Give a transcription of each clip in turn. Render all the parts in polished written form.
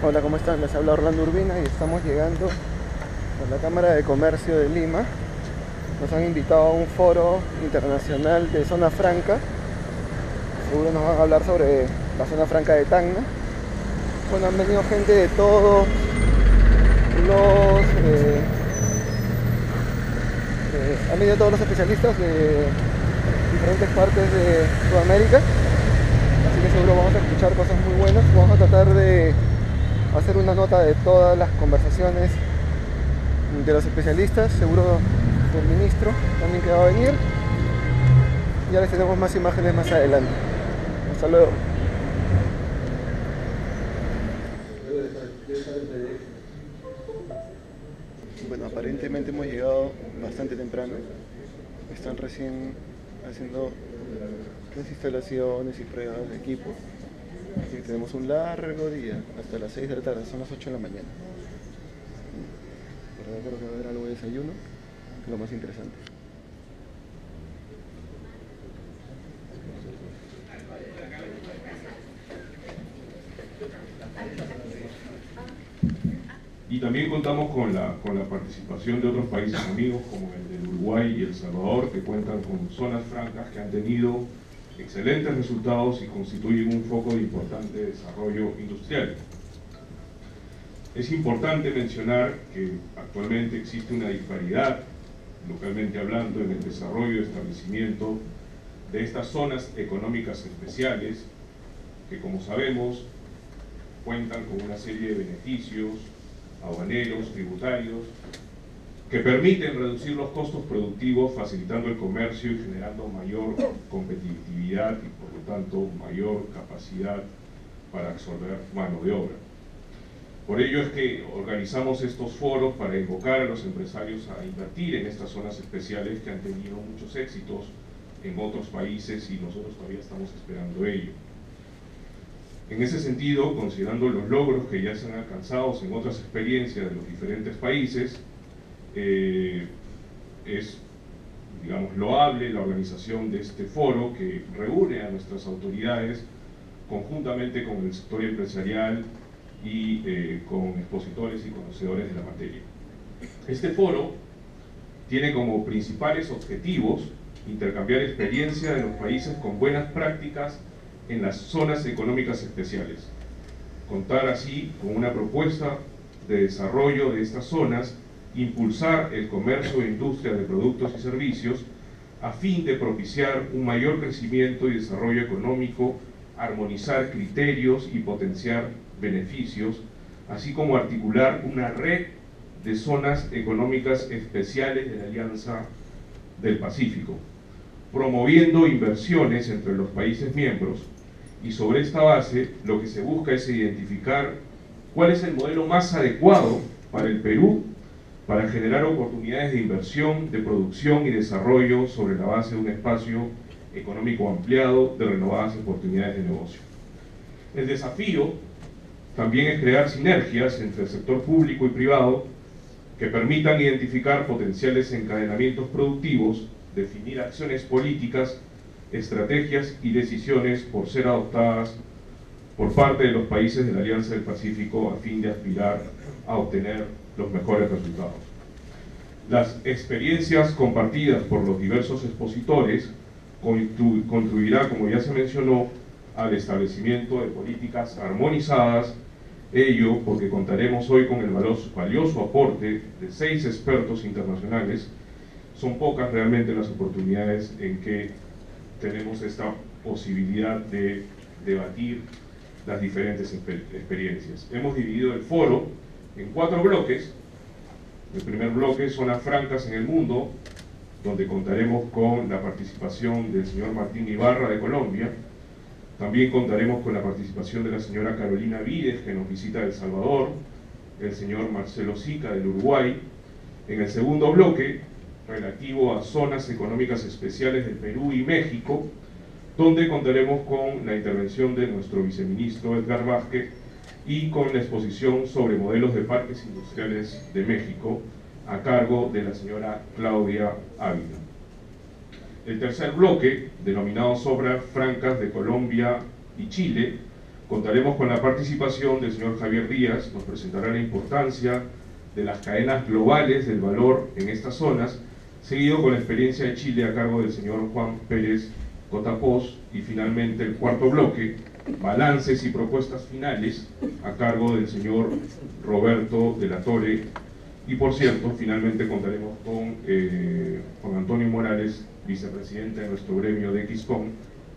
Hola, ¿cómo están? Les habla Orlando Urbina y estamos llegando a la Cámara de Comercio de Lima. Nos han invitado a un foro internacional de zona franca. Seguro nos van a hablar sobre la zona franca de Tacna. Bueno, han venido gente de todos han venido todos los especialistas de diferentes partes de Sudamérica. Así que seguro vamos a escuchar cosas muy buenas. Vamos a tratar de hacer una nota de todas las conversaciones de los especialistas, seguro del ministro también que va a venir. Ya les tenemos más imágenes más adelante. Hasta luego. Bueno, aparentemente hemos llegado bastante temprano. Están recién haciendo las instalaciones y pruebas de equipo. Así que tenemos un largo día, hasta las 6 de la tarde, son las 8 de la mañana. Por ahora creo que va a haber algo de desayuno, que es lo más interesante. Y también contamos con la participación de otros países amigos como el del Uruguay y El Salvador, que cuentan con zonas francas que han tenido excelentes resultados y constituyen un foco de importante desarrollo industrial. Es importante mencionar que actualmente existe una disparidad, localmente hablando, en el desarrollo y establecimiento de estas zonas económicas especiales, que como sabemos cuentan con una serie de beneficios aduaneros, tributarios, que permiten reducir los costos productivos, facilitando el comercio y generando mayor competitividad y por lo tanto mayor capacidad para absorber mano de obra. Por ello es que organizamos estos foros para invocar a los empresarios a invertir en estas zonas especiales que han tenido muchos éxitos en otros países y nosotros todavía estamos esperando ello. En ese sentido, considerando los logros que ya se han alcanzado en otras experiencias de los diferentes países, es, digamos, loable la organización de este foro que reúne a nuestras autoridades conjuntamente con el sector empresarial y con expositores y conocedores de la materia. Este foro tiene como principales objetivos intercambiar experiencia de los países con buenas prácticas en las zonas económicas especiales, contar así con una propuesta de desarrollo de estas zonas, impulsar el comercio e industria de productos y servicios a fin de propiciar un mayor crecimiento y desarrollo económico, armonizar criterios y potenciar beneficios, así como articular una red de zonas económicas especiales de la Alianza del Pacífico, promoviendo inversiones entre los países miembros. Y sobre esta base, lo que se busca es identificar cuál es el modelo más adecuado para el Perú para generar oportunidades de inversión, de producción y desarrollo sobre la base de un espacio económico ampliado de renovadas oportunidades de negocio. El desafío también es crear sinergias entre el sector público y privado que permitan identificar potenciales encadenamientos productivos, definir acciones políticas, estrategias y decisiones por ser adoptadas por parte de los países de la Alianza del Pacífico a fin de aspirar a obtener los mejores resultados. Las experiencias compartidas por los diversos expositores contribuirá, como ya se mencionó, al establecimiento de políticas armonizadas, ello porque contaremos hoy con el valioso aporte de 6 expertos internacionales. Son pocas realmente las oportunidades en que tenemos esta posibilidad de debatir las diferentes experiencias. Hemos dividido el foro en 4 bloques. El primer bloque, zonas francas en el mundo, donde contaremos con la participación del señor Martín Ibarra de Colombia. También contaremos con la participación de la señora Carolina Vides, que nos visita de El Salvador, el señor Marcelo Sica del Uruguay. En el segundo bloque, relativo a zonas económicas especiales del Perú y México, donde contaremos con la intervención de nuestro viceministro Edgar Vázquez y con la exposición sobre modelos de parques industriales de México a cargo de la señora Claudia Ávila. El tercer bloque, denominado Zonas Francas de Colombia y Chile, Contaremos con la participación del señor Javier Díaz, nos presentará la importancia de las cadenas globales del valor en estas zonas, seguido con la experiencia de Chile a cargo del señor Juan Pérez Cotapos, y finalmente el cuarto bloque, balances y propuestas finales, a cargo del señor Roberto de la Torre. Y por cierto, finalmente contaremos con Juan Antonio Morales, vicepresidente de nuestro gremio de XCOM,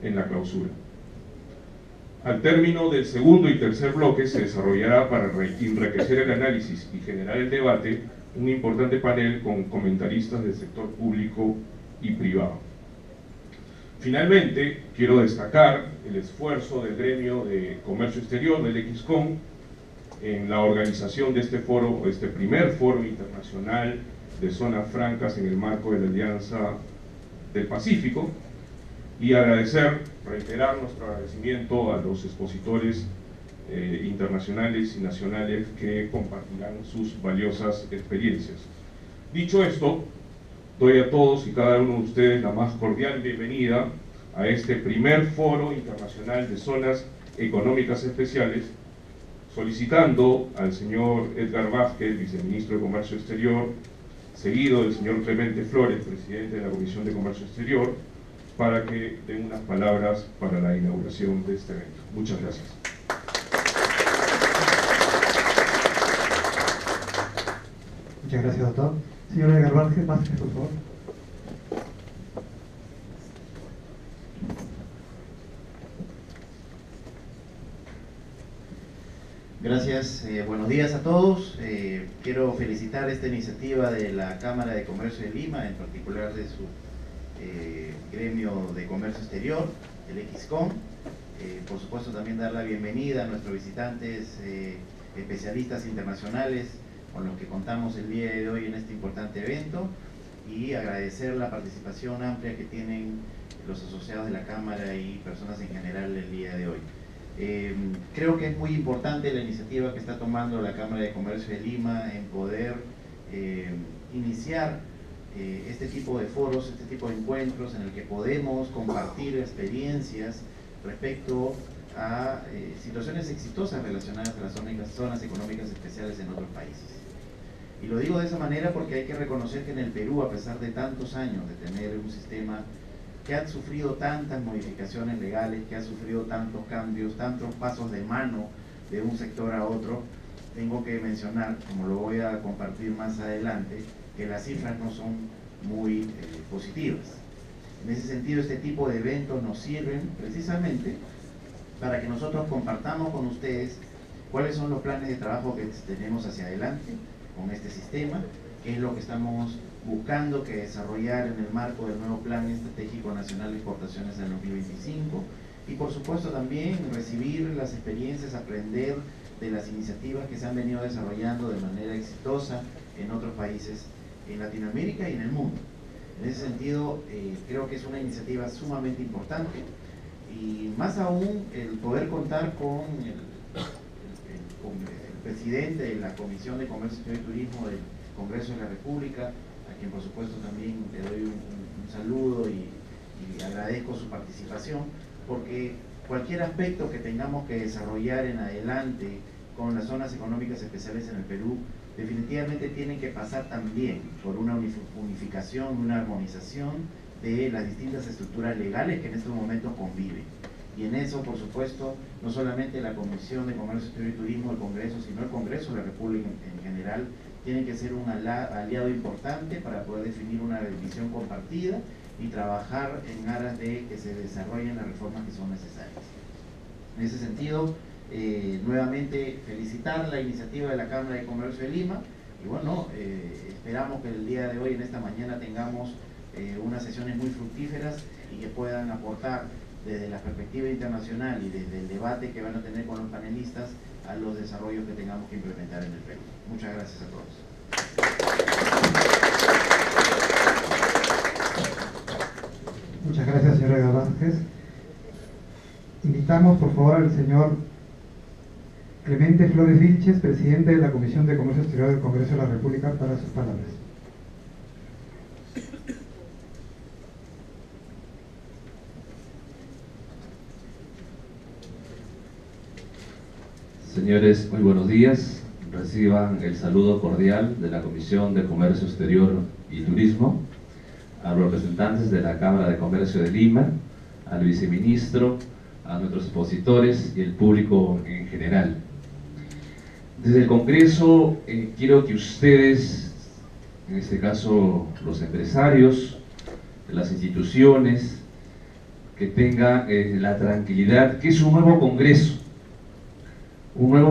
en la clausura. Al término del segundo y tercer bloque se desarrollará, para enriquecer el análisis y generar el debate, un importante panel con comentaristas del sector público y privado. Finalmente, quiero destacar el esfuerzo del gremio de comercio exterior del XCOM en la organización de este foro, este primer foro internacional de zonas francas en el marco de la Alianza del Pacífico, y reiterar nuestro agradecimiento a los expositores internacionales y nacionales que compartirán sus valiosas experiencias. Dicho esto, doy a todos y cada uno de ustedes la más cordial bienvenida a este primer foro internacional de zonas económicas especiales, solicitando al señor Edgar Vázquez, viceministro de Comercio Exterior, seguido del señor Clemente Flores, presidente de la Comisión de Comercio Exterior, para que den unas palabras para la inauguración de este evento. Muchas gracias. Muchas gracias, doctor. Señor Edgar Vázquez, por favor. Gracias, buenos días a todos. Quiero felicitar esta iniciativa de la Cámara de Comercio de Lima, en particular de su gremio de comercio exterior, el XCOM. Por supuesto, también dar la bienvenida a nuestros visitantes especialistas internacionales con los que contamos el día de hoy en este importante evento, y agradecer la participación amplia que tienen los asociados de la Cámara y personas en general el día de hoy. Creo que es muy importante la iniciativa que está tomando la Cámara de Comercio de Lima en poder iniciar este tipo de foros, este tipo de encuentros en el que podemos compartir experiencias respecto a situaciones exitosas relacionadas a las zonas económicas especiales en otros países. Y lo digo de esa manera porque hay que reconocer que en el Perú, a pesar de tantos años de tener un sistema que ha sufrido tantas modificaciones legales, que ha sufrido tantos cambios, tantos pasos de mano de un sector a otro, tengo que mencionar, como lo voy a compartir más adelante, que las cifras no son muy positivas. En ese sentido, este tipo de eventos nos sirven precisamente para que nosotros compartamos con ustedes cuáles son los planes de trabajo que tenemos hacia adelante con este sistema, qué es lo que estamos buscando que desarrollar en el marco del nuevo Plan Estratégico Nacional de Exportaciones en 2025, y por supuesto también recibir las experiencias, aprender de las iniciativas que se han venido desarrollando de manera exitosa en otros países en Latinoamérica y en el mundo. En ese sentido, creo que es una iniciativa sumamente importante, y más aún el poder contar con el presidente de la Comisión de Comercio Exterior y Turismo del Congreso de la República, a quien por supuesto también le doy un saludo y agradezco su participación, porque cualquier aspecto que tengamos que desarrollar en adelante con las zonas económicas especiales en el Perú, definitivamente tienen que pasar también por una unificación, una armonización de las distintas estructuras legales que en estos momentos conviven. Y en eso, por supuesto, no solamente la Comisión de Comercio Exterior y Turismo del Congreso, sino el Congreso de la República en general, tienen que ser un aliado importante para poder definir una visión compartida y trabajar en aras de que se desarrollen las reformas que son necesarias. En ese sentido, nuevamente felicitar la iniciativa de la Cámara de Comercio de Lima, y bueno, esperamos que el día de hoy, en esta mañana, tengamos unas sesiones muy fructíferas y que puedan aportar desde la perspectiva internacional y desde el debate que van a tener con los panelistas a los desarrollos que tengamos que implementar en el Perú. Muchas gracias a todos. Muchas gracias, señor Edgar Vázquez. Invitamos, por favor, al señor Clemente Flores Vilches, presidente de la Comisión de Comercio Exterior del Congreso de la República, para sus palabras. Señores, muy buenos días. Reciban el saludo cordial de la Comisión de Comercio Exterior y Turismo, a los representantes de la Cámara de Comercio de Lima, al viceministro, a nuestros expositores y el público en general. Desde el Congreso quiero que ustedes, en este caso los empresarios, las instituciones, que tengan la tranquilidad que es un nuevo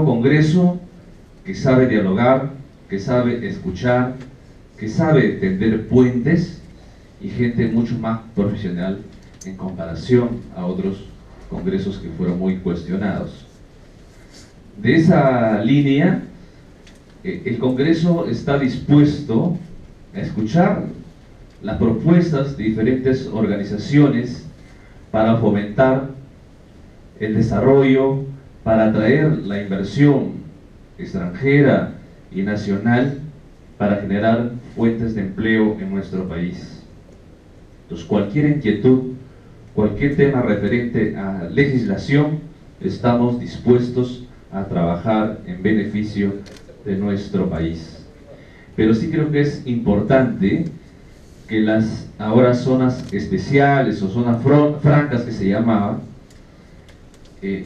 Congreso que sabe dialogar, que sabe escuchar, que sabe tender puentes y gente mucho más profesional en comparación a otros congresos que fueron muy cuestionados. De esa línea, el Congreso está dispuesto a escuchar las propuestas de diferentes organizaciones para fomentar el desarrollo, para atraer la inversión extranjera y nacional, para generar fuentes de empleo en nuestro país. Entonces, cualquier inquietud, cualquier tema referente a legislación, estamos dispuestos a trabajar en beneficio de nuestro país. Pero sí creo que es importante que las ahora zonas especiales o zonas francas que se llamaban,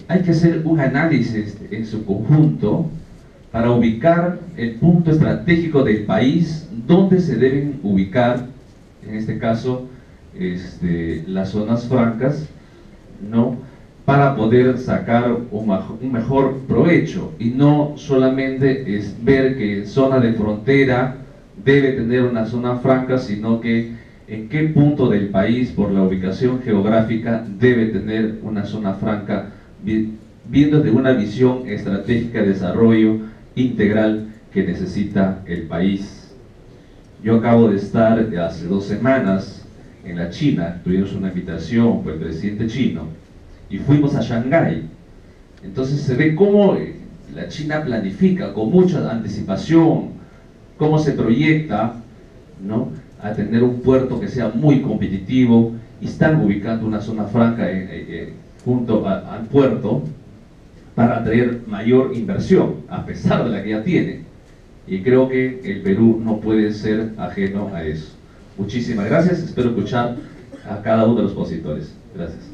hay que hacer un análisis en su conjunto para ubicar el punto estratégico del país, donde se deben ubicar, en este caso, las zonas francas, ¿no?, para poder sacar un mejor provecho, y no solamente es ver que zona de frontera debe tener una zona franca, sino que en qué punto del país, por la ubicación geográfica, debe tener una zona franca, viendo de una visión estratégica de desarrollo integral que necesita el país. Yo acabo de estar hace 2 semanas en la China, tuvimos una invitación por el presidente chino y fuimos a Shanghái. Entonces se ve cómo la China planifica con mucha anticipación, cómo se proyecta, ¿no?, a tener un puerto que sea muy competitivo, y están ubicando una zona franca junto al puerto para atraer mayor inversión, a pesar de la que ya tiene. Y creo que el Perú no puede ser ajeno a eso. Muchísimas gracias, espero escuchar a cada uno de los expositores. Gracias.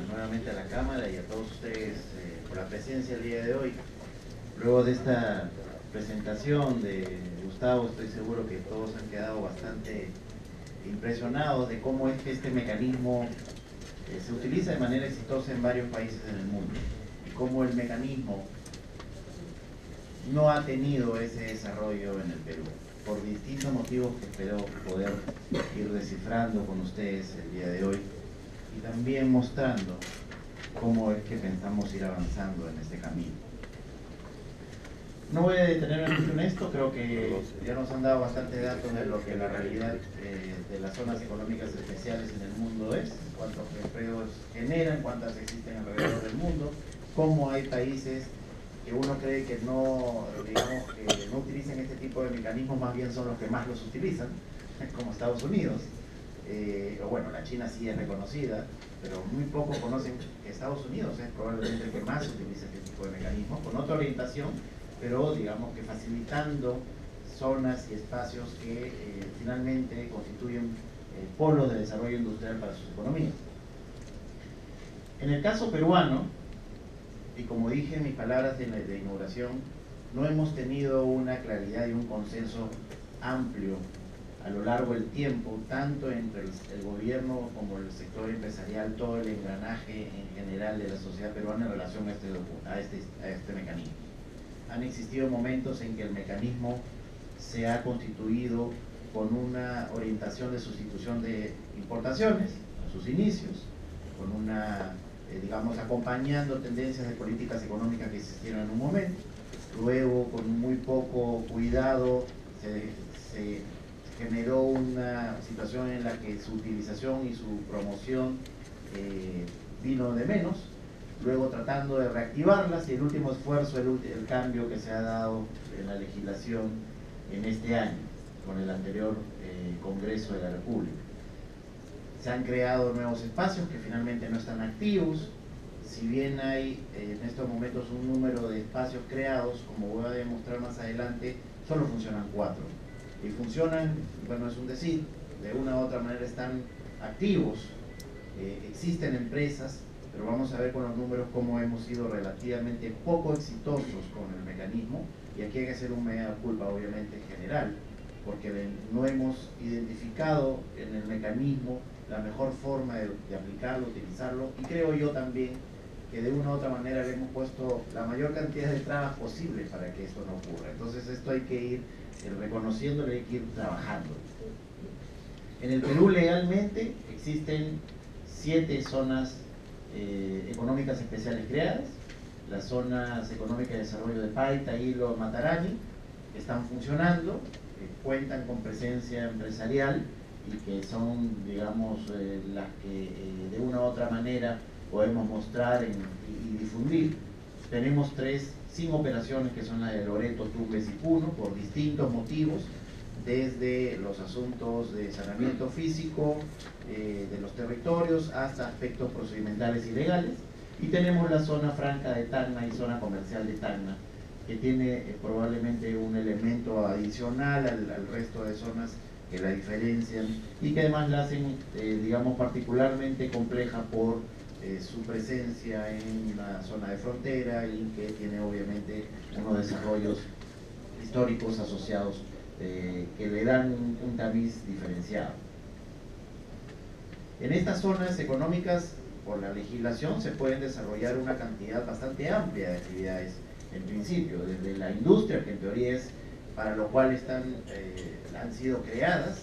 Nuevamente a la Cámara y a todos ustedes por la presencia el día de hoy. Luego de esta presentación de Gustavo, estoy seguro que todos han quedado bastante impresionados de cómo es que este mecanismo se utiliza de manera exitosa en varios países en el mundo, y cómo el mecanismo no ha tenido ese desarrollo en el Perú, por distintos motivos que espero poder ir descifrando con ustedes el día de hoy, y también mostrando cómo es que pensamos ir avanzando en este camino. No voy a detenerme mucho en esto, creo que ya nos han dado bastantes datos de lo que la realidad de las zonas económicas especiales en el mundo es, cuántos empleos generan, cuántas existen alrededor del mundo, cómo hay países que uno cree que no, digamos, que no utilizan este tipo de mecanismos, más bien son los que más los utilizan, como Estados Unidos. O bueno, la China sí es reconocida, pero muy pocos conocen que Estados Unidos es probablemente el que más utiliza este tipo de mecanismos, con otra orientación, pero digamos que facilitando zonas y espacios que finalmente constituyen polos de desarrollo industrial para sus economías. En el caso peruano, y como dije en mis palabras de inauguración, no hemos tenido una claridad y un consenso amplio a lo largo del tiempo, tanto entre el gobierno como el sector empresarial, todo el engranaje en general de la sociedad peruana en relación a este mecanismo. Han existido momentos en que el mecanismo se ha constituido con una orientación de sustitución de importaciones a sus inicios, con una, digamos, acompañando tendencias de políticas económicas que existieron en un momento. Luego, con muy poco cuidado, se generó una situación en la que su utilización y su promoción vino de menos, luego tratando de reactivarlas, y el último esfuerzo, el cambio que se ha dado en la legislación en este año. con el anterior Congreso de la República. Se han creado nuevos espacios que finalmente no están activos. Si bien hay en estos momentos un número de espacios creados, como voy a demostrar más adelante, solo funcionan 4. Y funcionan, bueno, es un decir, de una u otra manera están activos, existen empresas, pero vamos a ver con los números cómo hemos sido relativamente poco exitosos con el mecanismo, y aquí hay que hacer un mea culpa obviamente general, porque no hemos identificado en el mecanismo la mejor forma de aplicarlo, utilizarlo, y creo yo también que de una u otra manera le hemos puesto la mayor cantidad de trabas posibles para que esto no ocurra. Entonces esto hay que ir reconociéndolo, hay que ir trabajando. En el Perú legalmente existen 7 zonas económicas especiales creadas, las zonas económicas de desarrollo de Paita, Hilo, Matarani, que están funcionando, que cuentan con presencia empresarial y que son, digamos, las que de una u otra manera podemos mostrar y difundir. Tenemos 3 sin operaciones, que son las de Loreto, Tumbes y Puno, por distintos motivos, desde los asuntos de saneamiento físico de los territorios hasta aspectos procedimentales y legales. Y tenemos la zona franca de Tacna y zona comercial de Tacna, que tiene probablemente un elemento adicional al resto de zonas que la diferencian y que además la hacen, digamos, particularmente compleja por su presencia en la zona de frontera y que tiene obviamente unos desarrollos históricos asociados que le dan un tamiz diferenciado. En estas zonas económicas, por la legislación, se pueden desarrollar una cantidad bastante amplia de actividades, en principio, desde la industria, que en teoría es para lo cual han sido creadas,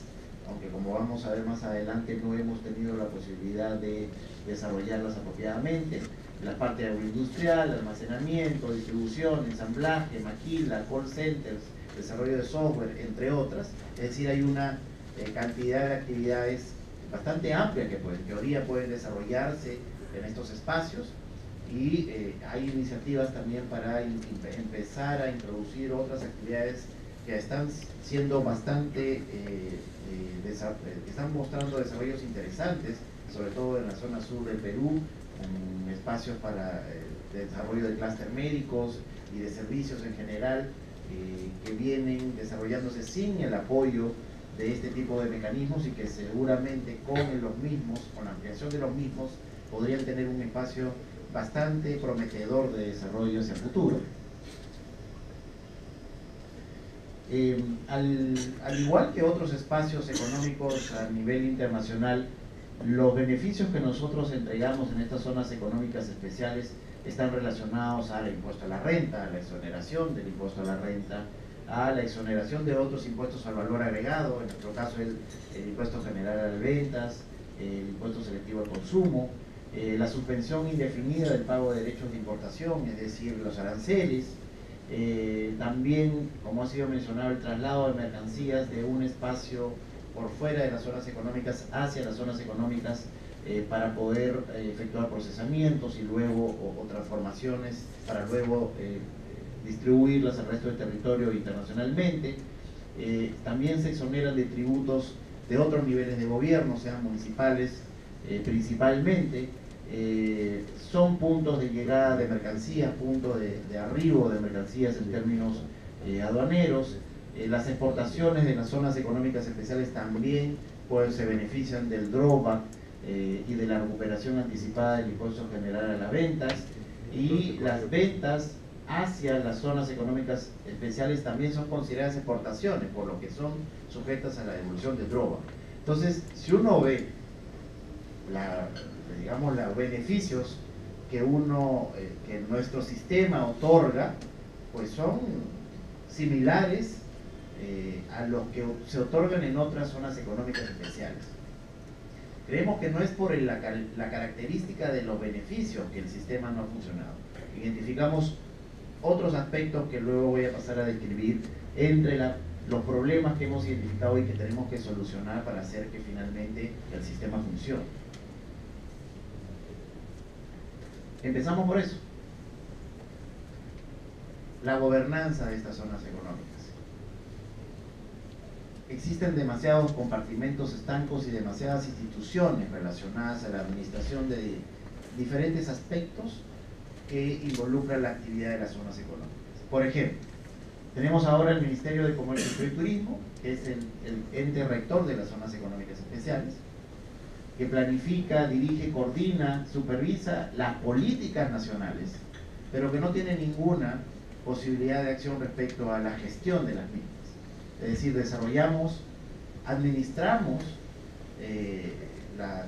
aunque como vamos a ver más adelante no hemos tenido la posibilidad de desarrollarlas apropiadamente, la parte agroindustrial, almacenamiento, distribución, ensamblaje, maquila, call centers, desarrollo de software, entre otras. Es decir, hay una cantidad de actividades bastante amplia que en teoría pueden desarrollarse en estos espacios, y hay iniciativas también para empezar a introducir otras actividades que están siendo bastante, están mostrando desarrollos interesantes, sobre todo en la zona sur del Perú, en espacios para desarrollo de clúster médicos y de servicios en general, que vienen desarrollándose sin el apoyo de este tipo de mecanismos y que seguramente con los mismos, con la ampliación de los mismos, podrían tener un espacio bastante prometedor de desarrollo hacia el futuro. Al igual que otros espacios económicos a nivel internacional, los beneficios que nosotros entregamos en estas zonas económicas especiales están relacionados al impuesto a la renta, a la exoneración del impuesto a la renta, a la exoneración de otros impuestos al valor agregado, en nuestro caso el impuesto general a las ventas, el impuesto selectivo al consumo, la suspensión indefinida del pago de derechos de importación, es decir, los aranceles, también, como ha sido mencionado, el traslado de mercancías de un espacio por fuera de las zonas económicas hacia las zonas económicas para poder efectuar procesamientos y luego o transformaciones para luego distribuirlas al resto del territorio internacionalmente. También se exoneran de tributos de otros niveles de gobierno, sean municipales principalmente. Son puntos de llegada de mercancías, puntos de arribo de mercancías en términos aduaneros. Las exportaciones de las zonas económicas especiales también pues, se benefician del drawback y de la recuperación anticipada del impuesto general a las ventas, y las ventas hacia las zonas económicas especiales también son consideradas exportaciones, por lo que son sujetas a la devolución del drawback. Entonces, si uno ve digamos, los beneficios que que nuestro sistema otorga, pues son similares a los que se otorgan en otras zonas económicas especiales. Creemos que no es por la característica de los beneficios que el sistema no ha funcionado. Identificamos otros aspectos que luego voy a pasar a describir entre los problemas que hemos identificado y que tenemos que solucionar para hacer que finalmente el sistema funcione. Empezamos por eso. La gobernanza de estas zonas económicas. existen demasiados compartimentos estancos y demasiadas instituciones relacionadas a la administración de diferentes aspectos que involucran la actividad de las zonas económicas. Por ejemplo, tenemos ahora el Ministerio de Comercio y Turismo, que es el ente rector de las zonas económicas especiales, que planifica, dirige, coordina, supervisa las políticas nacionales, pero que no tiene ninguna posibilidad de acción respecto a la gestión de las mismas. Es decir, desarrollamos, administramos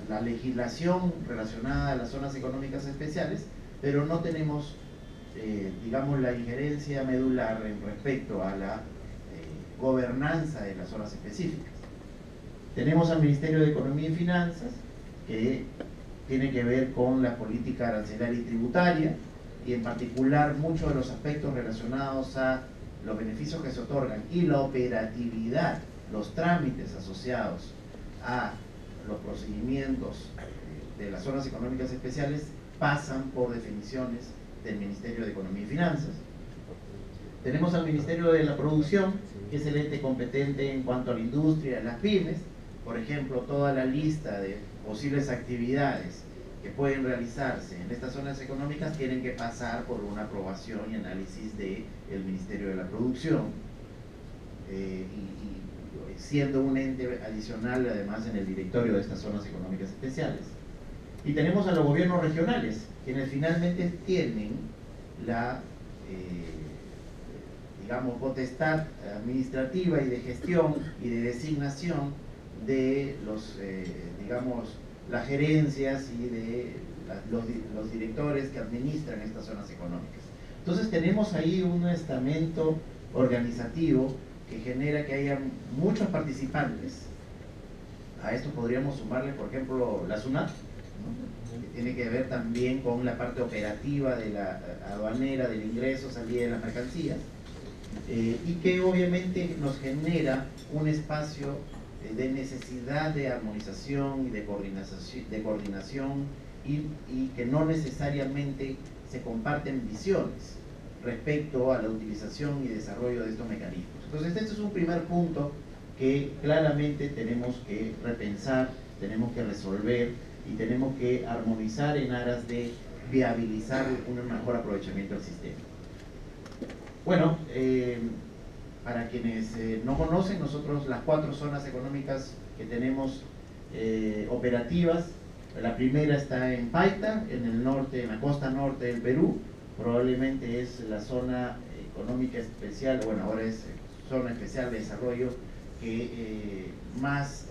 la legislación relacionada a las zonas económicas especiales, pero no tenemos, digamos, la injerencia medular respecto a la gobernanza de las zonas específicas. Tenemos al Ministerio de Economía y Finanzas, que tiene que ver con la política arancelaria y tributaria, y en particular muchos de los aspectos relacionados a los beneficios que se otorgan y la operatividad, los trámites asociados a los procedimientos de las zonas económicas especiales pasan por definiciones del Ministerio de Economía y Finanzas. Tenemos al Ministerio de la Producción, que es el ente competente en cuanto a la industria, las pymes. Por ejemplo, toda la lista de posibles actividades que pueden realizarse en estas zonas económicas tienen que pasar por una aprobación y análisis del Ministerio de la Producción, y siendo un ente adicional además en el directorio de estas zonas económicas especiales. Y tenemos a los gobiernos regionales, quienes finalmente tienen la digamos, potestad administrativa y de gestión y de designación de los, digamos, las gerencias y de los directores que administran estas zonas económicas. Entonces tenemos ahí un estamento organizativo que genera que haya muchos participantes. A esto podríamos sumarle, por ejemplo, la SUNAT, ¿no?, que tiene que ver también con la parte operativa de la aduanera, del ingreso, salida de las mercancías, y que obviamente nos genera un espacio de necesidad de armonización y de coordinación y que no necesariamente se comparten visiones respecto a la utilización y desarrollo de estos mecanismos. Entonces este es un primer punto que claramente tenemos que repensar, tenemos que resolver y tenemos que armonizar en aras de viabilizar un mejor aprovechamiento del sistema. Bueno, para quienes no conocen, nosotros las 4 zonas económicas que tenemos operativas, la primera está en Paita, en el norte, en la costa norte del Perú, probablemente es la zona económica especial, bueno, ahora es zona especial de desarrollo que más,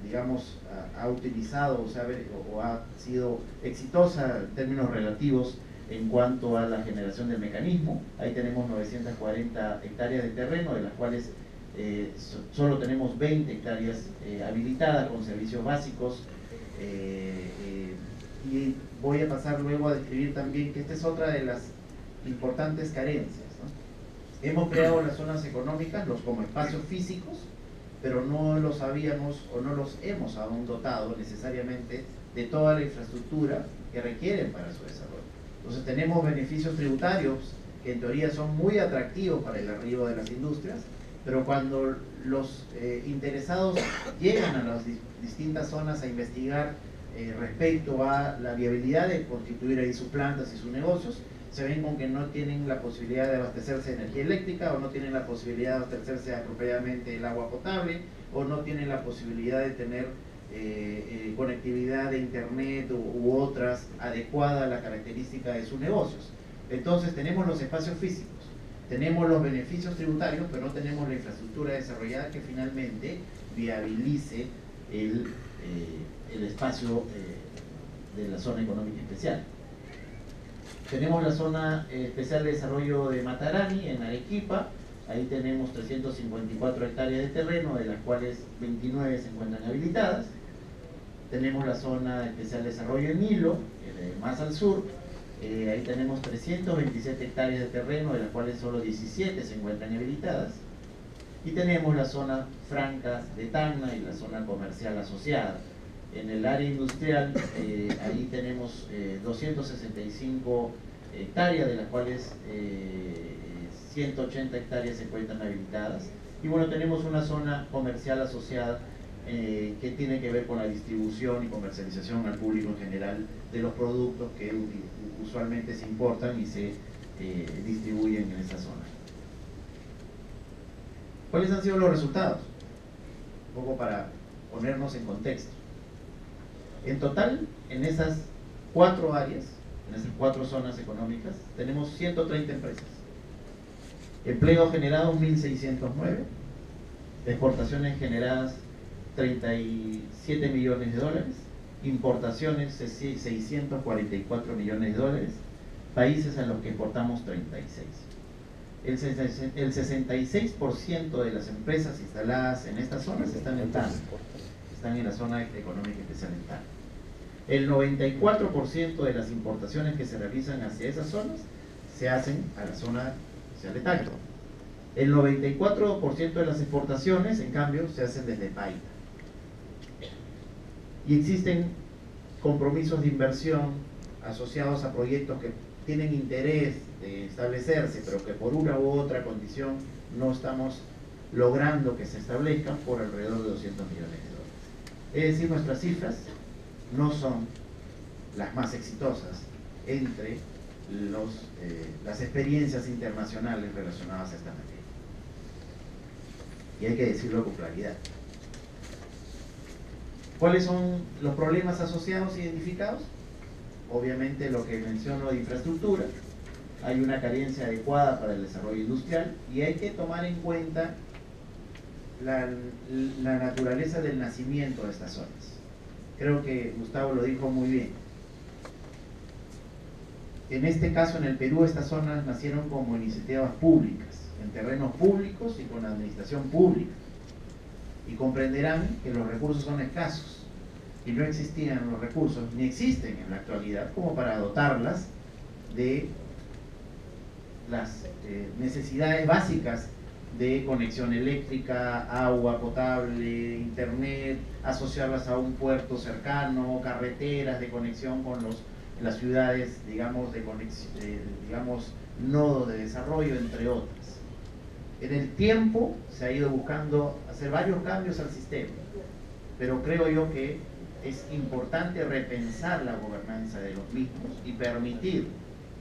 digamos, ha utilizado o ha sido exitosa en términos relativos en cuanto a la generación del mecanismo. Ahí tenemos 940 hectáreas de terreno, de las cuales solo tenemos 20 hectáreas habilitadas con servicios básicos, y voy a pasar luego a describir también que esta es otra de las importantes carencias, ¿no? Hemos creado las zonas económicas como espacios físicos, pero no los habíamos o no los hemos aún dotado necesariamente de toda la infraestructura que requieren para su desarrollo. Entonces tenemos beneficios tributarios que en teoría son muy atractivos para el arribo de las industrias, pero cuando los interesados llegan a las distintas zonas a investigar respecto a la viabilidad de constituir ahí sus plantas y sus negocios, se ven con que no tienen la posibilidad de abastecerse de energía eléctrica, o no tienen la posibilidad de abastecerse apropiadamente del agua potable, o no tienen la posibilidad de tener conectividad de internet u otras adecuada a la característica de sus negocios. Entonces tenemos los espacios físicos, tenemos los beneficios tributarios, pero no tenemos la infraestructura desarrollada que finalmente viabilice el espacio de la zona económica especial. Tenemos la zona especial de desarrollo de Matarani en Arequipa. Ahí tenemos 354 hectáreas de terreno, de las cuales 29 se encuentran habilitadas. Tenemos la zona especial de desarrollo en Nilo, más al sur. Ahí tenemos 327 hectáreas de terreno, de las cuales solo 17 se encuentran habilitadas. Y tenemos la zona franca de Tacna y la zona comercial asociada. En el área industrial, ahí tenemos 265 hectáreas, de las cuales 180 hectáreas se encuentran habilitadas, Y bueno, tenemos una zona comercial asociada que tiene que ver con la distribución y comercialización al público en general de los productos que usualmente se importan y se distribuyen en esa zona. ¿Cuáles han sido los resultados? Un poco para ponernos en contexto. En total, en esas 4 áreas, en esas 4 zonas económicas, tenemos 130 empresas. Empleo generado 1.609, exportaciones generadas 37 millones de dólares, importaciones 644 millones de dólares, países a los que exportamos 36. El 66% de las empresas instaladas en estas zonas están en TAN, están en la zona económica especial en TAN. El 94% de las importaciones que se realizan hacia esas zonas se hacen a la zona especial de TAN. El 94% de las exportaciones, en cambio, se hacen desde PAITA. Y existen compromisos de inversión asociados a proyectos que tienen interés de establecerse, pero que por una u otra condición no estamos logrando que se establezcan, por alrededor de 200 millones de dólares. Es decir, nuestras cifras no son las más exitosas entre las experiencias internacionales relacionadas a esta materia. Y hay que decirlo con claridad. ¿Cuáles son los problemas asociados identificados? Obviamente lo que menciono de infraestructura. Hay una carencia adecuada para el desarrollo industrial y hay que tomar en cuenta la naturaleza del nacimiento de estas zonas. Creo que Gustavo lo dijo muy bien. En este caso, en el Perú, estas zonas nacieron como iniciativas públicas, en terrenos públicos y con administración pública. Y comprenderán que los recursos son escasos y no existían los recursos, ni existen en la actualidad, como para dotarlas de las necesidades básicas de conexión eléctrica, agua potable, internet, asociarlas a un puerto cercano, carreteras de conexión con las ciudades, digamos, nodos de desarrollo, entre otras. En el tiempo se ha ido buscando hacer varios cambios al sistema, pero creo yo que es importante repensar la gobernanza de los mismos y permitir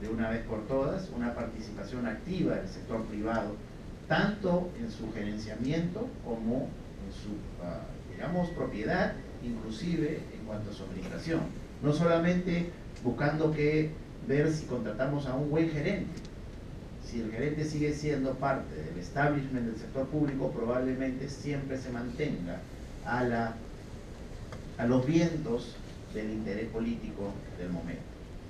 de una vez por todas una participación activa del sector privado, tanto en su gerenciamiento como en su, digamos, propiedad, inclusive en cuanto a su administración. No solamente buscando ver si contratamos a un buen gerente. Si el gerente sigue siendo parte del establishment del sector público, probablemente siempre se mantenga a los vientos del interés político del momento.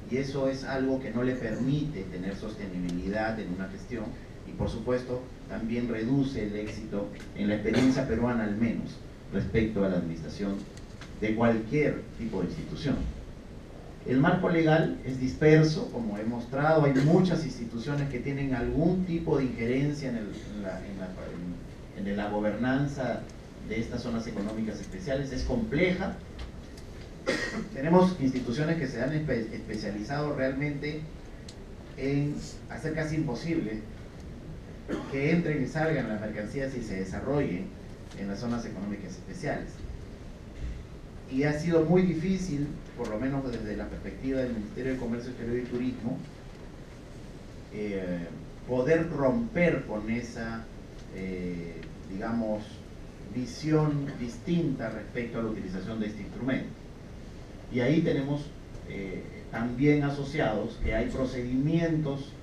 Y eso es algo que no le permite tener sostenibilidad en una gestión y, por supuesto, también reduce el éxito en la experiencia peruana, al menos, respecto a la administración de cualquier tipo de institución. El marco legal es disperso, como he mostrado, hay muchas instituciones que tienen algún tipo de injerencia en la gobernanza de estas zonas económicas especiales, es compleja. Tenemos instituciones que se han especializado realmente en hacer casi imposible que entren y salgan las mercancías y se desarrollen en las zonas económicas especiales. Y ha sido muy difícil, por lo menos desde la perspectiva del Ministerio de Comercio Exterior y Turismo, poder romper con esa, digamos, visión distinta respecto a la utilización de este instrumento. Y ahí tenemos también asociados que hay procedimientos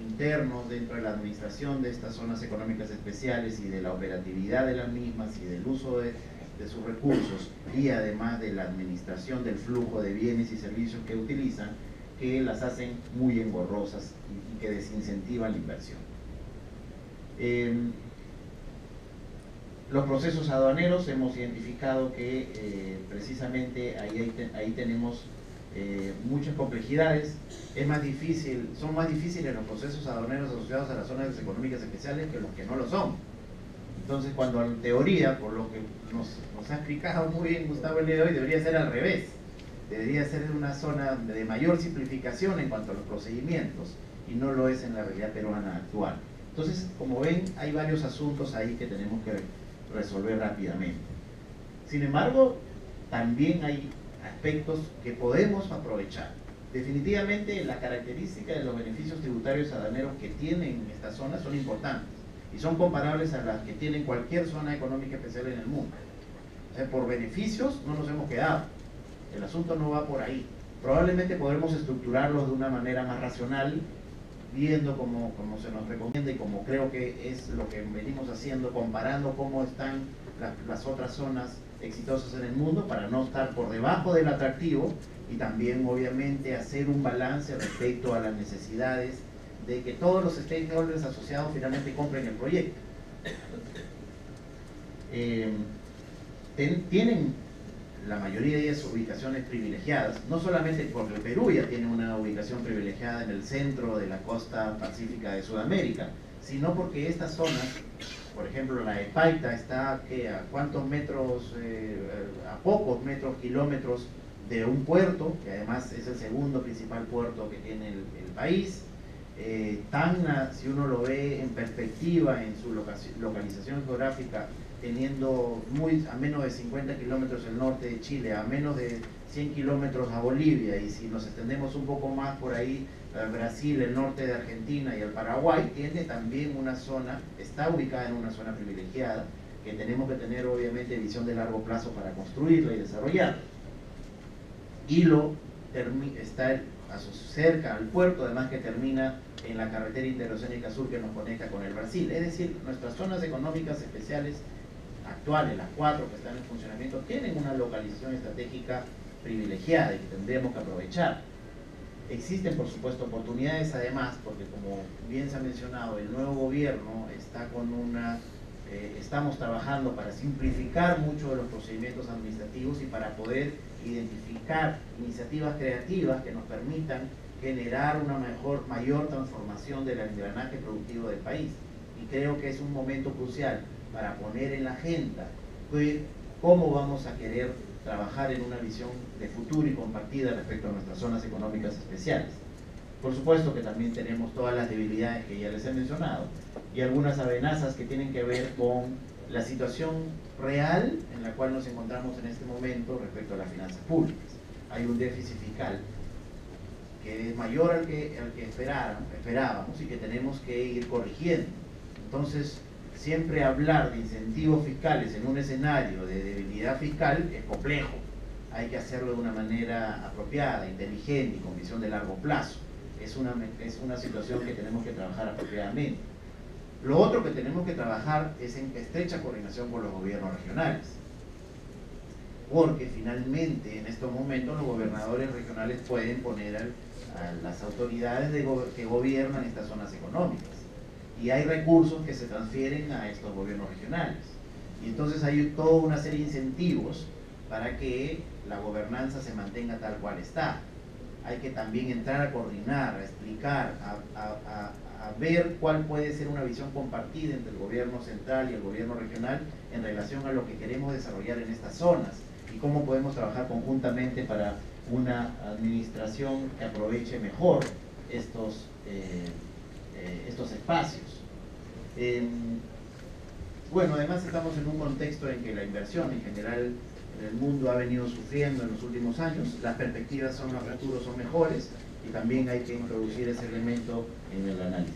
internos dentro de la administración de estas zonas económicas especiales y de la operatividad de las mismas y del uso de sus recursos, y además de la administración del flujo de bienes y servicios que utilizan, que las hacen muy engorrosas y que desincentivan la inversión. Los procesos aduaneros, hemos identificado que precisamente ahí tenemos muchas complejidades. Son más difíciles los procesos aduaneros asociados a las zonas económicas especiales que los que no lo son. Entonces, cuando en teoría, por lo que nos ha explicado muy bien Gustavo el día de hoy, debería ser al revés. Debería ser una zona de mayor simplificación en cuanto a los procedimientos, y no lo es en la realidad peruana actual. Entonces, como ven, hay varios asuntos ahí que tenemos que resolver rápidamente. Sin embargo, también hay aspectos que podemos aprovechar. Definitivamente, la característica de los beneficios tributarios aduaneros que tienen estas zonas son importantes y son comparables a las que tienen cualquier zona económica especial en el mundo. O sea, por beneficios no nos hemos quedado. El asunto no va por ahí. Probablemente podremos estructurarlos de una manera más racional, viendo como se nos recomienda y como creo que es lo que venimos haciendo, comparando cómo están las otras zonas exitosas en el mundo para no estar por debajo del atractivo y también obviamente hacer un balance respecto a las necesidades de que todos los stakeholders asociados finalmente compren el proyecto. Tienen la mayoría de ellas ubicaciones privilegiadas, no solamente porque el Perú ya tiene una ubicación privilegiada en el centro de la costa pacífica de Sudamérica, sino porque estas zonas, por ejemplo la de Paita está a cuántos metros, a pocos metros, kilómetros de un puerto, que además es el segundo principal puerto que tiene el país. Tacna, si uno lo ve en perspectiva en su localización geográfica, teniendo a menos de 50 kilómetros el norte de Chile, a menos de 100 kilómetros a Bolivia, y si nos extendemos un poco más por ahí, Brasil, el norte de Argentina y el Paraguay, tiene también una zona, está ubicada en una zona privilegiada, que tenemos que tener obviamente visión de largo plazo para construirla y desarrollarla. Hilo está cerca al puerto, además que termina en la carretera interoceánica sur que nos conecta con el Brasil. Es decir, nuestras zonas económicas especiales actuales, las 4 que están en funcionamiento, tienen una localización estratégica privilegiada y que tendremos que aprovechar. Existen, por supuesto, oportunidades además, porque como bien se ha mencionado, el nuevo gobierno está con estamos trabajando para simplificar muchos de los procedimientos administrativos y para poder identificar iniciativas creativas que nos permitan generar una mayor transformación del engranaje productivo del país. Y creo que es un momento crucial para poner en la agenda cómo vamos a querer trabajar en una visión de futuro y compartida respecto a nuestras zonas económicas especiales. Por supuesto que también tenemos todas las debilidades que ya les he mencionado y algunas amenazas que tienen que ver con la situación real en la cual nos encontramos en este momento respecto a las finanzas públicas. Hay un déficit fiscal que es mayor al que esperábamos y que tenemos que ir corrigiendo. Entonces, siempre hablar de incentivos fiscales en un escenario de debilidad fiscal es complejo. Hay que hacerlo de una manera apropiada, inteligente y con visión de largo plazo. Es una situación que tenemos que trabajar apropiadamente. Lo otro que tenemos que trabajar es en estrecha coordinación con los gobiernos regionales. Porque finalmente, en estos momentos, los gobernadores regionales pueden poner a las autoridades que gobiernan estas zonas económicas. Y hay recursos que se transfieren a estos gobiernos regionales. Y entonces hay toda una serie de incentivos para que la gobernanza se mantenga tal cual está. Hay que también entrar a coordinar, a explicar, a ver cuál puede ser una visión compartida entre el gobierno central y el gobierno regional en relación a lo que queremos desarrollar en estas zonas y cómo podemos trabajar conjuntamente para una administración que aproveche mejor estos espacios. Bueno, además estamos en un contexto en que la inversión en general en el mundo ha venido sufriendo en los últimos años, las perspectivas a futuro son mejores y también hay que introducir ese elemento en el análisis.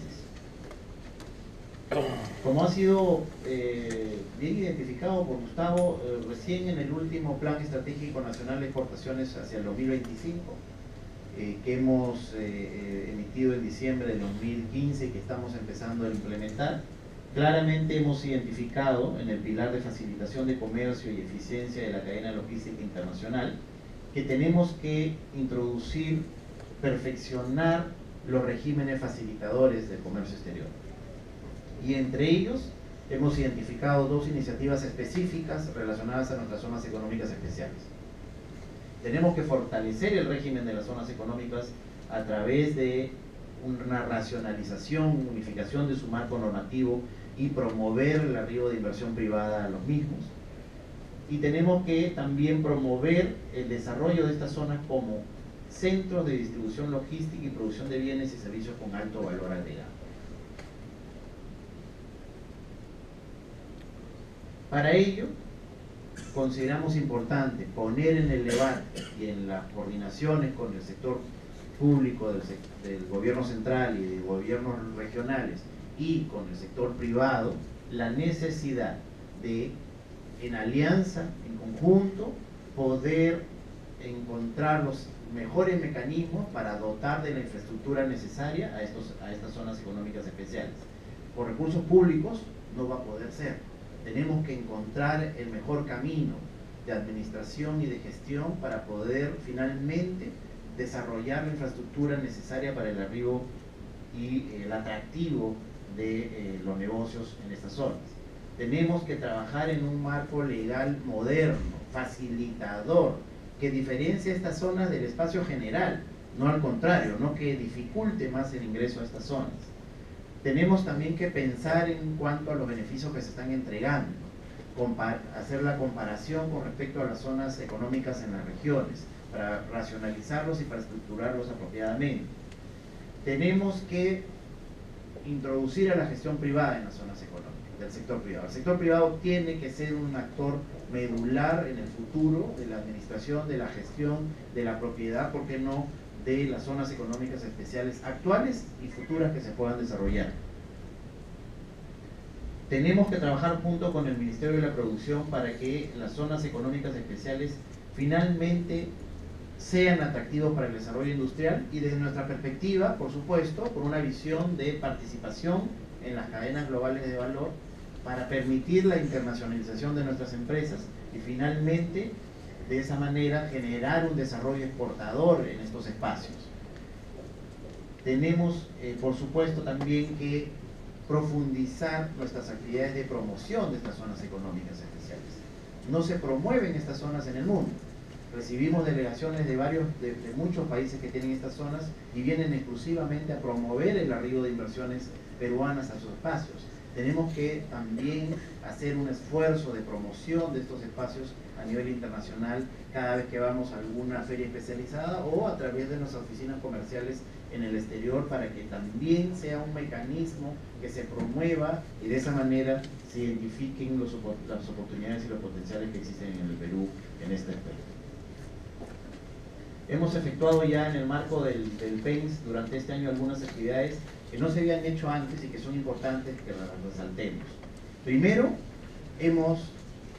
Como ha sido bien identificado por Gustavo, recién en el último Plan Estratégico Nacional de Exportaciones hacia el 2025, que hemos emitido en diciembre de 2015 y que estamos empezando a implementar, claramente hemos identificado en el pilar de facilitación de comercio y eficiencia de la cadena logística internacional que tenemos que introducir, perfeccionar los regímenes facilitadores del comercio exterior. Y entre ellos hemos identificado 2 iniciativas específicas relacionadas a nuestras zonas económicas especiales. Tenemos que fortalecer el régimen de las zonas económicas a través de una racionalización, unificación de su marco normativo y promover el arribo de inversión privada a los mismos. Y tenemos que también promover el desarrollo de estas zonas como centros de distribución logística y producción de bienes y servicios con alto valor agregado. Para ello, consideramos importante poner en el debate y en las coordinaciones con el sector público del gobierno central y de gobiernos regionales y con el sector privado la necesidad de, en alianza, en conjunto, poder encontrar los mejores mecanismos para dotar de la infraestructura necesaria a estas zonas económicas especiales. Por recursos públicos no va a poder ser. Tenemos que encontrar el mejor camino de administración y de gestión para poder finalmente desarrollar la infraestructura necesaria para el arribo y el atractivo de los negocios en estas zonas. Tenemos que trabajar en un marco legal moderno, facilitador, que diferencie estas zonas del espacio general, no al contrario, no que dificulte más el ingreso a estas zonas. Tenemos también que pensar en cuanto a los beneficios que se están entregando, hacer la comparación con respecto a las zonas económicas en las regiones, para racionalizarlos y para estructurarlos apropiadamente. Tenemos que introducir a la gestión privada en las zonas económicas, del sector privado. El sector privado tiene que ser un actor medular en el futuro de la administración, de la gestión, de la propiedad, ¿por qué no?, de las zonas económicas especiales actuales y futuras que se puedan desarrollar. Tenemos que trabajar junto con el Ministerio de la Producción para que las zonas económicas especiales finalmente sean atractivos para el desarrollo industrial y desde nuestra perspectiva, por supuesto, por una visión de participación en las cadenas globales de valor para permitir la internacionalización de nuestras empresas y finalmente de esa manera generar un desarrollo exportador en estos espacios. Tenemos, por supuesto, también que profundizar nuestras actividades de promoción de estas zonas económicas especiales. No se promueven estas zonas en el mundo. Recibimos delegaciones de muchos países que tienen estas zonas y vienen exclusivamente a promover el arribo de inversiones peruanas a sus espacios. Tenemos que también hacer un esfuerzo de promoción de estos espacios a nivel internacional cada vez que vamos a alguna feria especializada o a través de nuestras oficinas comerciales en el exterior para que también sea un mecanismo que se promueva y de esa manera se identifiquen las oportunidades y los potenciales que existen en el Perú en este aspecto. Hemos efectuado ya en el marco del PENS durante este año algunas actividades que no se habían hecho antes y que son importantes que las resaltemos. Primero, hemos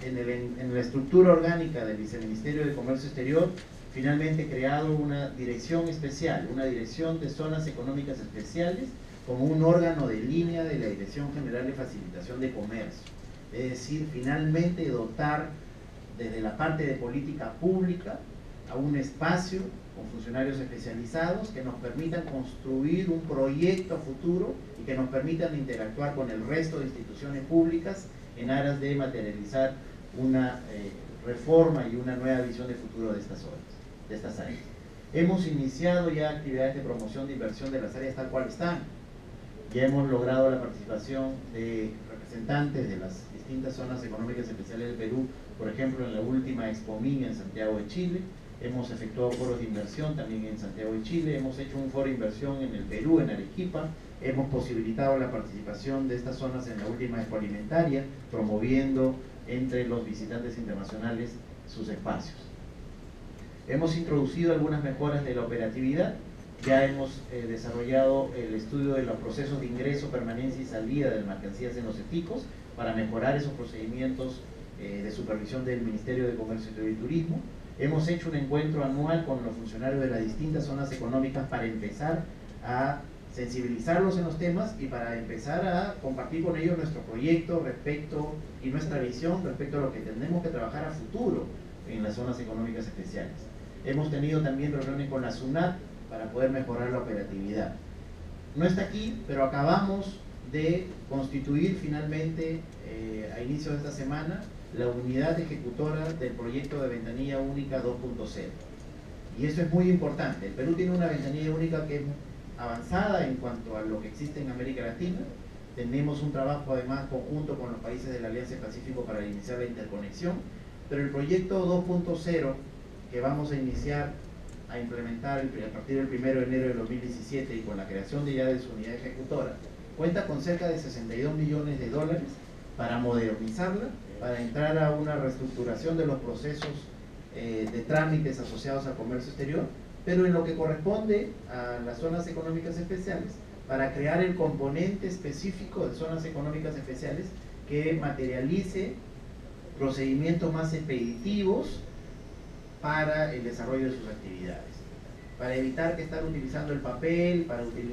en la estructura orgánica del Viceministerio de Comercio Exterior finalmente creado una dirección especial, una dirección de zonas económicas especiales como un órgano de línea de la Dirección General de Facilitación de Comercio. Es decir, finalmente dotar desde la parte de política pública a un espacio con funcionarios especializados que nos permitan construir un proyecto a futuro y que nos permitan interactuar con el resto de instituciones públicas en aras de materializar una reforma y una nueva visión de futuro de estas zonas, de estas áreas. Hemos iniciado ya actividades de promoción de inversión de las áreas tal cual están. Ya hemos logrado la participación de representantes de las distintas zonas económicas especiales del Perú, por ejemplo en la última Expo Minia en Santiago de Chile. Hemos efectuado foros de inversión también en Santiago de Chile, hemos hecho un foro de inversión en el Perú, en Arequipa, hemos posibilitado la participación de estas zonas en la última Expo Alimentaria, promoviendo entre los visitantes internacionales sus espacios. Hemos introducido algunas mejoras de la operatividad, ya hemos desarrollado el estudio de los procesos de ingreso, permanencia y salida de mercancías en los ETICOS para mejorar esos procedimientos de supervisión del Ministerio de Comercio Exterior y Turismo. Hemos hecho un encuentro anual con los funcionarios de las distintas zonas económicas para empezar a sensibilizarlos en los temas y para empezar a compartir con ellos nuestro proyecto y nuestra visión respecto a lo que tenemos que trabajar a futuro en las zonas económicas especiales. Hemos tenido también reuniones con la SUNAT para poder mejorar la operatividad. No está aquí, pero acabamos de constituir finalmente a inicio de esta semana la unidad ejecutora del proyecto de ventanilla única 2.0. Y eso es muy importante. El Perú tiene una ventanilla única que es avanzada en cuanto a lo que existe en América Latina. Tenemos un trabajo además conjunto con los países de la Alianza Pacífico para iniciar la interconexión, pero el proyecto 2.0 que vamos a iniciar a implementar a partir del 1 de enero de 2017 y con la creación de su unidad ejecutora, cuenta con cerca de $62 millones para modernizarla, para entrar a una reestructuración de los procesos de trámites asociados al comercio exterior, pero en lo que corresponde a las zonas económicas especiales, para crear el componente específico de zonas económicas especiales que materialice procedimientos más expeditivos para el desarrollo de sus actividades, para evitar que estar utilizando el papel,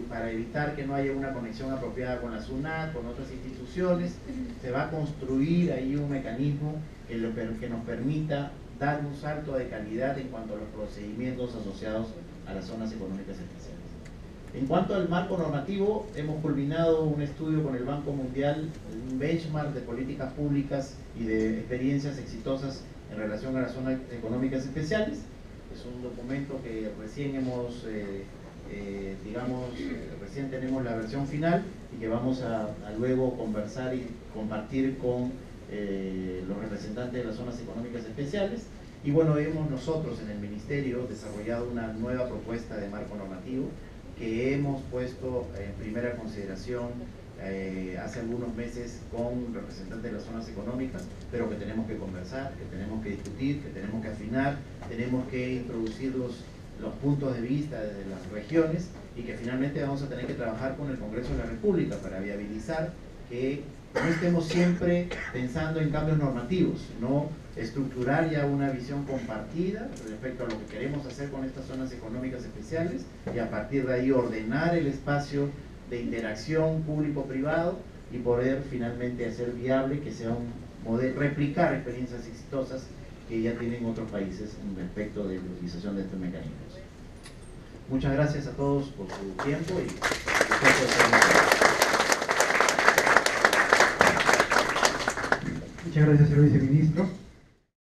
para evitar que no haya una conexión apropiada con la SUNAT, con otras instituciones. Se va a construir ahí un mecanismo que nos permita dar un salto de calidad en cuanto a los procedimientos asociados a las zonas económicas especiales. En cuanto al marco normativo, hemos culminado un estudio con el Banco Mundial, un benchmark de políticas públicas y de experiencias exitosas en relación a las zonas económicas especiales. Es un documento que recién recién tenemos la versión final y que vamos a luego conversar y compartir con los representantes de las zonas económicas especiales. Y bueno, hemos nosotros en el Ministerio desarrollado una nueva propuesta de marco normativo que hemos puesto en primera consideración hace algunos meses con representantes de las zonas económicas, pero que tenemos que conversar, que tenemos que discutir, que tenemos que afinar, tenemos que introducir los puntos de vista desde las regiones y que finalmente vamos a tener que trabajar con el Congreso de la República para viabilizar que no estemos siempre pensando en cambios normativos, sino estructurar ya una visión compartida respecto a lo que queremos hacer con estas zonas económicas especiales y a partir de ahí ordenar el espacio de interacción público-privado y poder finalmente hacer viable que sea un modelo, replicar experiencias exitosas que ya tienen otros países respecto de la utilización de estos mecanismos. Muchas gracias a todos por su tiempo y muchas gracias, señor viceministro.